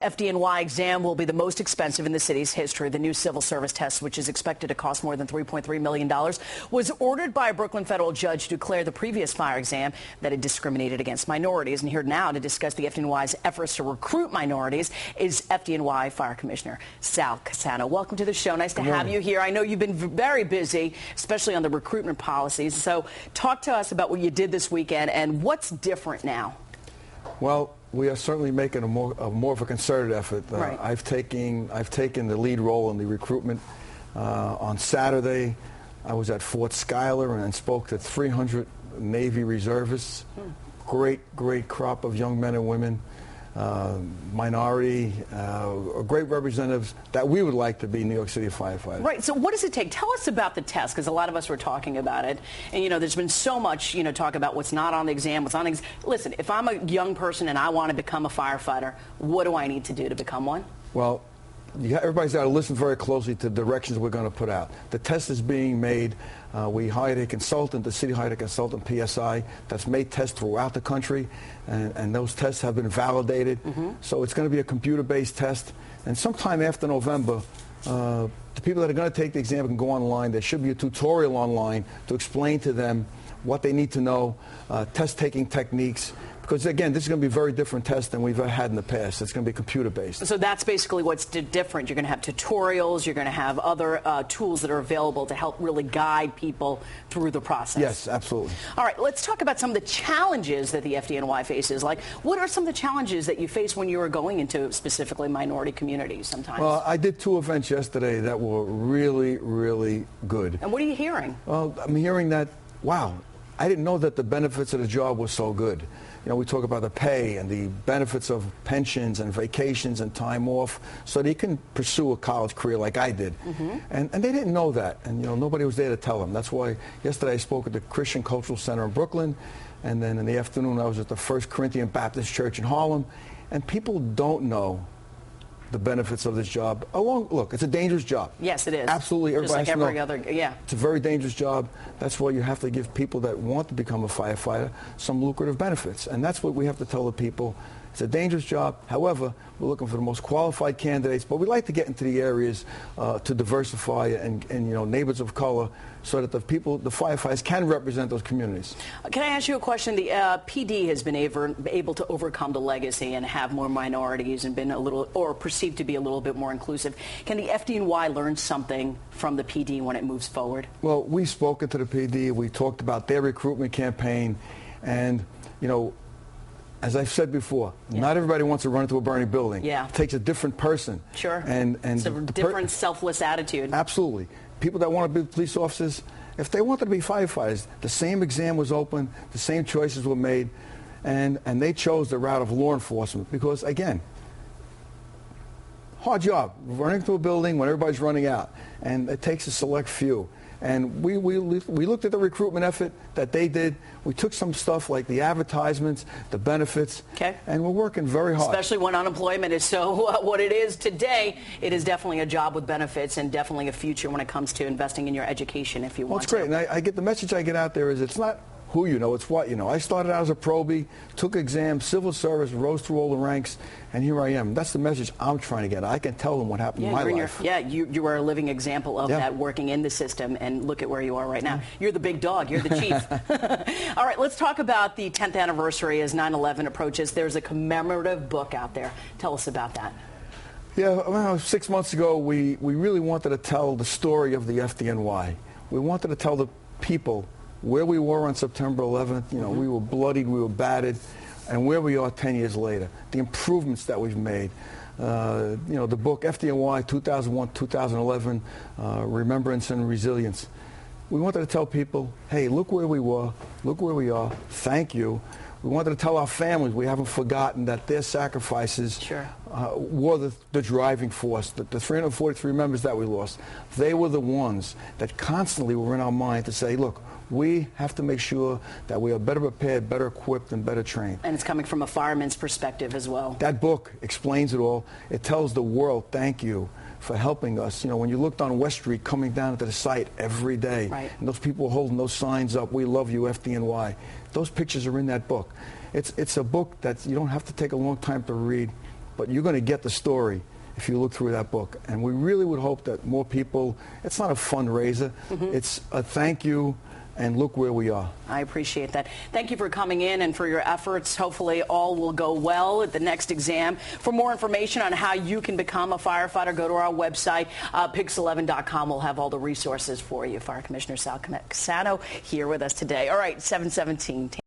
FDNY exam will be the most expensive in the city's history. The new civil service test, which is expected to cost more than $3.3 million, was ordered by a Brooklyn federal judge to declare the previous fire exam that it discriminated against minorities. And here now to discuss the FDNY's efforts to recruit minorities is FDNY Fire Commissioner Cassano. Welcome to the show. Nice to have you here. I know you've been very busy, especially on the recruitment policies. So talk to us about what you did this weekend and what's different now. Well, we are certainly making a more of a concerted effort. Right. I've taken the lead role in the recruitment. On Saturday, I was at Fort Schuyler and spoke to 300 Navy reservists. Great crop of young men and women, minority, great representatives that we would like to be New York City firefighters. Right. So what does it take? Tell us about the test, because a lot of us were talking about it. And, there's been so much, talk about what's not on the exam, what's on the exam. Listen, if I'm a young person and I want to become a firefighter, what do I need to do to become one? Well, everybody's got to listen very closely to the directions we're going to put out. The test is being made. We hired a consultant, the city hired a consultant, PSI, that's made tests throughout the country, and those tests have been validated. So it's going to be a computer-based test. And sometime after November, the people that are going to take the exam can go online. There should be a tutorial online to explain to them what they need to know, test-taking techniques. Because, again, this is going to be a very different test than we've had in the past. It's going to be computer-based. So that's basically what's different. You're going to have tutorials. You're going to have other tools that are available to help really guide people through the process. Yes, absolutely. All right, let's talk about some of the challenges that the FDNY faces. Like, what are some of the challenges that you face when you are going into specifically minority communities sometimes? Well, I did 2 events yesterday that were really, really good. And what are you hearing? Well, I'm hearing that, wow, I didn't know that the benefits of the job were so good. We talk about the pay and the benefits of pensions and vacations and time off so they can pursue a college career like I did. And they didn't know that. And, nobody was there to tell them. That's why yesterday I spoke at the Christian Cultural Center in Brooklyn. And then in the afternoon I was at the First Corinthian Baptist Church in Harlem. And people don't know the benefits of this job. Look, it's a dangerous job. Yes, it is. Absolutely. Just like every other, yeah. It's a very dangerous job. That's why you have to give people that want to become a firefighter some lucrative benefits. And that's what we have to tell the people. It's a dangerous job. However, we're looking for the most qualified candidates, but we like to get into the areas to diversify and neighborhoods of color so that the firefighters can represent those communities. Can I ask you a question? The PD has been able to overcome the legacy and have more minorities and been a little, or perceived to be a little bit more inclusive. Can the FDNY learn something from the PD when it moves forward? Well, we've spoken to the PD. We talked about their recruitment campaign, and, as I've said before, not everybody wants to run into a burning building. Yeah. It takes a different person. Sure. And it's a different selfless attitude. Absolutely. People that want to be police officers, if they wanted to be firefighters, the same exam was open, the same choices were made, and they chose the route of law enforcement because, again, hard job, running through a building when everybody's running out, and it takes a select few. And we looked at the recruitment effort that they did. We took some stuff like the advertisements, the benefits, and we're working very hard. Especially when unemployment is so what it is today. It is definitely a job with benefits and definitely a future when it comes to investing in your education if you want to. Well, it's great. And I get the message I get out there is it's not who you know, it's what you know. I started out as a probie, took exams, civil service, rose through all the ranks, and here I am. That's the message I'm trying to get. I can tell them what happened in my life. You are a living example of that working in the system, and look at where you are right now. You're the big dog. You're the chief. All right, let's talk about the 10th anniversary as 9/11 approaches. There's a commemorative book out there. Tell us about that. Yeah, well, 6 months ago, we really wanted to tell the story of the FDNY. We wanted to tell the people where we were on September 11th, we were bloodied, we were battered, and where we are 10 years later, the improvements that we've made. The book FDNY 2001-2011, Remembrance and Resilience. We wanted to tell people, hey, look where we were, look where we are, thank you. We wanted to tell our families we haven't forgotten that their sacrifices were the driving force. The 343 members that we lost, they were the ones that constantly were in our mind to say, look, we have to make sure that we are better prepared, better equipped, and better trained. And it's coming from a fireman's perspective as well. That book explains it all. It tells the world, thank you for helping us. When you looked on West Street coming down to the site every day, and those people were holding those signs up, we love you, FDNY. Those pictures are in that book. It's a book that you don't have to take a long time to read. but you're going to get the story if you look through that book. And we really would hope that more people, it's not a fundraiser, it's a thank you, and look where we are. I appreciate that. Thank you for coming in and for your efforts. Hopefully all will go well at the next exam. For more information on how you can become a firefighter, go to our website, pix11.com. We'll have all the resources for you. Fire Commissioner Cassano here with us today. All right, 7:17.